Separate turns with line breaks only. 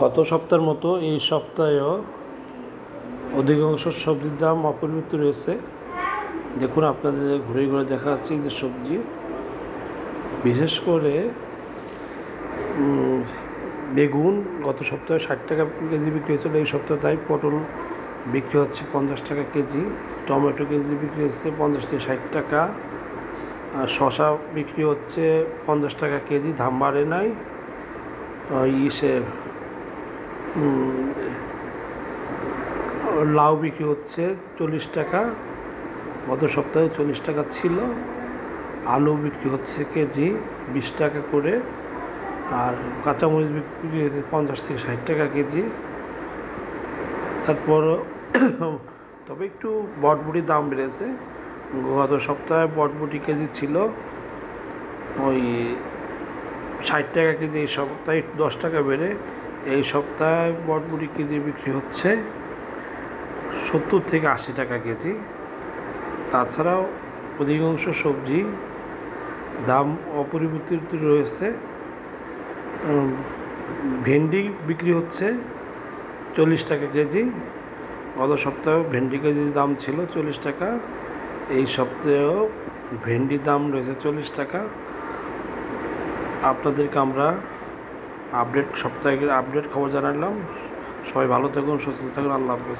গত সপ্তাহের মতো এই সপ্তাহেও অধিকাংশ সবজির দাম অপরিবর্তিত রয়েছে। দেখুন, আপনাদের ঘুরে ঘুরে দেখা যাচ্ছে যে সবজি, বিশেষ করে বেগুন গত সপ্তাহে 60 টাকা কেজি বিক্রি হয়েছিল, এই সপ্তাহে তাই পটল বিক্রি হচ্ছে 50 টাকা কেজি, টমেটো কেজি বিক্রি হচ্ছে 50 থেকে 60 টাকা, আর শশা বিক্রি হচ্ছে 50 টাকা কেজি, দাম বাড়ে নাই। লাউ বিক্রি হচ্ছে 40 টাকা, গত সপ্তাহে 40 টাকা ছিল। আলু বিক্রি হচ্ছে কেজি 20 টাকা করে, আর কাঁচামরিচ বিক্রি হচ্ছে 50 থেকে 60 টাকা কেজি। তারপর তবে একটু বটবটির দাম বেড়েছে। গত সপ্তাহে বটবটি কেজি ছিল ওই 60 টাকা কেজি, এই সপ্তাহে 10 টাকা বেড়ে এই সপ্তাহে বটবটি কেজি বিক্রি হচ্ছে 70 থেকে 80 টাকা কেজি। তাছাড়াও অধিকাংশ সবজি দাম অপরিবর্তিত রয়েছে। ভেন্ডি বিক্রি হচ্ছে 40 টাকা কেজি, গত সপ্তাহেও ভেন্ডি কেজির দাম ছিল 40 টাকা, এই সপ্তাহেও ভেন্ডির দাম রয়েছে 40 টাকা। আপনাদেরকে আমরা সপ্তাহের আপডেট খবর জানালাম। সবাই ভালো থাকুন, সুস্থ থাকুন, আল্লাহ হাফেজ।